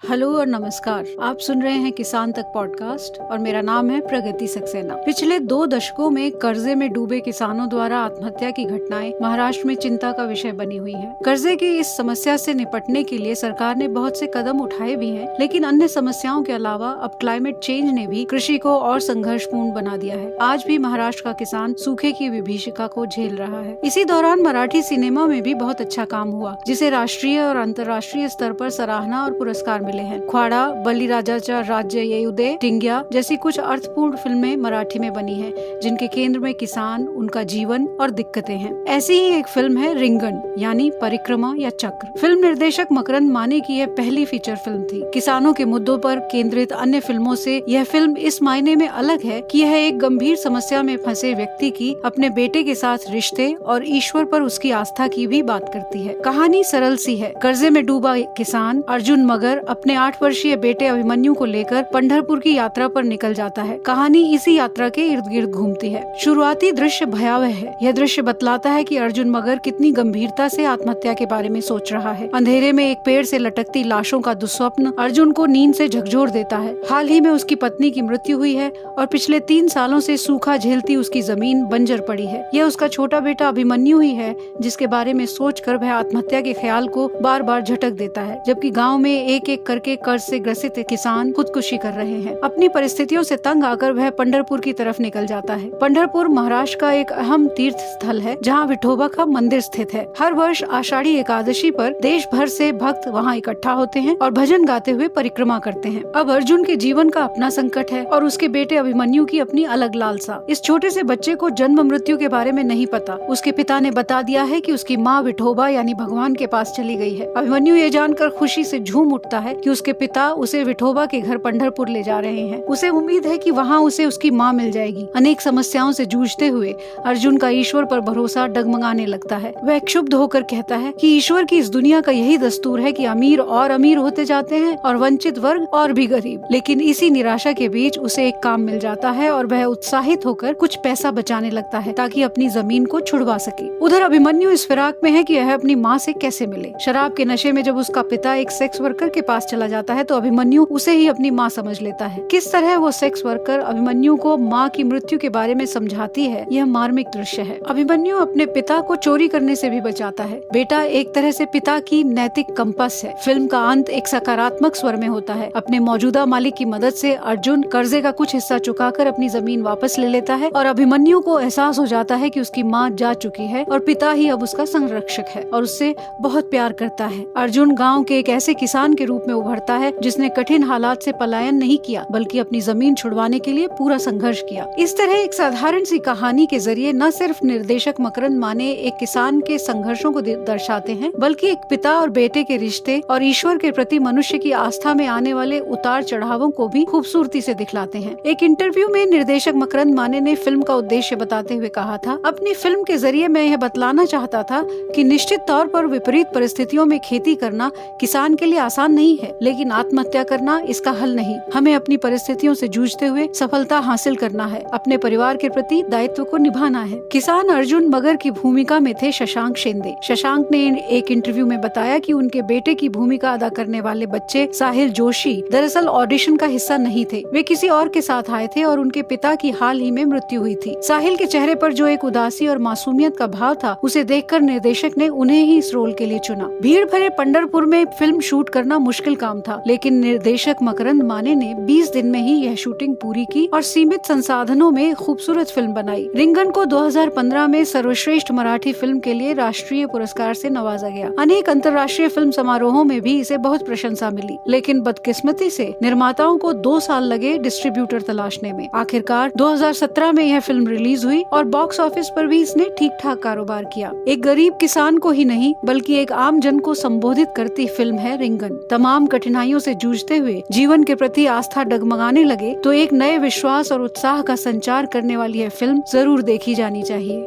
Hello और नमस्कार। आप सुन रहे हैं किसान तक पॉडकास्ट और मेरा नाम है प्रगति सक्सेना। पिछले 2 दशकों में कर्जे में डूबे किसानों द्वारा आत्महत्या की घटनाएं महाराष्ट्र में चिंता का विषय बनी हुई हैं। कर्जे की इस समस्या से निपटने के लिए सरकार ने बहुत से कदम उठाए भी हैं, लेकिन अन्य समस्याओं के अलावा अब क्लाइमेट चेंज ने भी कृषि को और संघर्षपूर्ण बना दिया है। आज भी महाराष्ट्र का किसान सूखे की विभीषिका को झेल रहा है। इसी दौरान मराठी सिनेमा में भी बहुत अच्छा काम हुआ, जिसे राष्ट्रीय और अंतर्राष्ट्रीय स्तर पर सराहना और पुरस्कार मिले हैं। ख्वाडा, बलिराजाचा राज्य येऊ दे, टिंग्या जैसी कुछ अर्थपूर्ण फिल्में मराठी में बनी हैं, जिनके केंद्र में किसान, उनका जीवन और दिक्कतें हैं। ऐसी ही एक फिल्म है रिंगण, यानी परिक्रमा या चक्र। फिल्म निर्देशक मकरंद माने की यह पहली फीचर फिल्म थी। किसानों के मुद्दों पर केंद्रित अन्य फिल्मों से यह फिल्म इस मायने में अलग है कि यह एक गंभीर समस्या में फंसे व्यक्ति की अपने बेटे के साथ रिश्ते और ईश्वर पर उसकी आस्था की भी बात करती है। कहानी सरल सी है। कर्जे में डूबा किसान अर्जुन मगर अपने 8 वर्षीय बेटे अभिमन्यु को लेकर पंढरपुर की यात्रा पर निकल जाता है। कहानी इसी यात्रा के इर्द गिर्द घूमती है। शुरुआती दृश्य भयावह है। यह दृश्य बतलाता है कि अर्जुन मगर कितनी गंभीरता से आत्महत्या के बारे में सोच रहा है। अंधेरे में एक पेड़ से लटकती लाशों का दुस्वप्न अर्जुन को नींद से झकझोर देता है। हाल ही में उसकी पत्नी की मृत्यु हुई है और पिछले 3 सालों से सूखा झेलती उसकी जमीन बंजर पड़ी है। यह उसका छोटा बेटा अभिमन्यु ही है जिसके बारे में सोचकर वह आत्महत्या के ख्याल को बार बार झटक देता है, जबकि गाँव में एक एक करके कर्ज से ग्रसित किसान खुदकुशी कर रहे हैं। अपनी परिस्थितियों से तंग आकर वह पंढरपुर की तरफ निकल जाता है। पंढरपुर महाराष्ट्र का एक अहम तीर्थ स्थल है, जहाँ विठोबा का मंदिर स्थित है। हर वर्ष आषाढ़ी एकादशी पर देश भर से भक्त वहाँ इकट्ठा होते हैं और भजन गाते हुए परिक्रमा करते हैं। अब अर्जुन के जीवन का अपना संकट है और उसके बेटे अभिमन्यु की अपनी अलग लालसा। इस छोटे से बच्चे को जन्म मृत्यु के बारे में नहीं पता। उसके पिता ने बता दिया है कि उसकी माँ विठोबा यानी भगवान के पास चली गई है। अभिमन्यु ये जानकर खुशी से झूम उठता है कि उसके पिता उसे विठोबा के घर पंढरपुर ले जा रहे हैं। उसे उम्मीद है कि वहाँ उसे उसकी माँ मिल जाएगी। अनेक समस्याओं से जूझते हुए अर्जुन का ईश्वर पर भरोसा डगमगाने लगता है। वह क्षुब्ध होकर कहता है कि ईश्वर की इस दुनिया का यही दस्तूर है कि अमीर और अमीर होते जाते हैं और वंचित वर्ग और भी गरीब। लेकिन इसी निराशा के बीच उसे एक काम मिल जाता है और वह उत्साहित होकर कुछ पैसा बचाने लगता है ताकि अपनी जमीन को छुड़वा सके। उधर अभिमन्यु इस फिराक में है कि वह अपनी माँ से कैसे मिले। शराब के नशे में जब उसका पिता एक सेक्स वर्कर के पास चला जाता है तो अभिमन्यु उसे ही अपनी माँ समझ लेता है। किस तरह वो सेक्स वर्कर अभिमन्यु को माँ की मृत्यु के बारे में समझाती है, यह मार्मिक दृश्य है। अभिमन्यु अपने पिता को चोरी करने से भी बचाता है। बेटा एक तरह से पिता की नैतिक कंपास है। फिल्म का अंत एक सकारात्मक स्वर में होता है। अपने मौजूदा मालिक की मदद से अर्जुन कर्जे का कुछ हिस्सा चुकाकर अपनी जमीन वापस ले लेता है और अभिमन्यु को एहसास हो जाता है कि उसकी माँ जा चुकी है और पिता ही अब उसका संरक्षक है और उससे बहुत प्यार करता है। अर्जुन गाँव के एक ऐसे किसान के रूप में उभरता है जिसने कठिन हालात से पलायन नहीं किया बल्कि अपनी जमीन छुड़वाने के लिए पूरा संघर्ष किया। इस तरह एक साधारण सी कहानी के जरिए न सिर्फ निर्देशक मकरंद माने एक किसान के संघर्षों को दर्शाते हैं, बल्कि एक पिता और बेटे के रिश्ते और ईश्वर के प्रति मनुष्य की आस्था में आने वाले उतार चढ़ावों को भी खूबसूरती से दिखलाते हैं। एक इंटरव्यू में निर्देशक मकरंद माने ने फिल्म का उद्देश्य बताते हुए कहा था, अपनी फिल्म के जरिए मैं यह बतलाना चाहता था कि निश्चित तौर पर विपरीत परिस्थितियों में खेती करना किसान के लिए आसान नहीं है, लेकिन आत्महत्या करना इसका हल नहीं। हमें अपनी परिस्थितियों से जूझते हुए सफलता हासिल करना है, अपने परिवार के प्रति दायित्व को निभाना है। किसान अर्जुन मगर की भूमिका में थे शशांक शिंदे। शशांक ने एक इंटरव्यू में बताया कि उनके बेटे की भूमिका अदा करने वाले बच्चे साहिल जोशी दरअसल ऑडिशन का हिस्सा नहीं थे। वे किसी और के साथ आए थे और उनके पिता की हाल ही में मृत्यु हुई थी। साहिल के चेहरे पर जो एक उदासी और मासूमियत का भाव था, उसे देखकर निर्देशक ने उन्हें ही इस रोल के लिए चुना। भीड़ भरे पंढरपुर में फिल्म शूट करना मुश्किल काम था, लेकिन निर्देशक मकरंद माने ने 20 दिन में ही यह शूटिंग पूरी की और सीमित संसाधनों में खूबसूरत फिल्म बनाई। रिंगण को 2015 में सर्वश्रेष्ठ मराठी फिल्म के लिए राष्ट्रीय पुरस्कार से नवाजा गया। अनेक अंतर्राष्ट्रीय फिल्म समारोहों में भी इसे बहुत प्रशंसा मिली, लेकिन बदकिस्मती से निर्माताओं को 2 साल लगे डिस्ट्रीब्यूटर तलाशने में। आखिरकार 2017 में यह फिल्म रिलीज हुई और बॉक्स ऑफिस पर भी इसने ठीक ठाक कारोबार किया। एक गरीब किसान को ही नहीं बल्कि एक आम जन को संबोधित करती फिल्म है रिंगण। तमाम कठिनाइयों से जूझते हुए जीवन के प्रति आस्था डगमगाने लगे तो एक नए विश्वास और उत्साह का संचार करने वाली यह फिल्म जरूर देखी जानी चाहिए।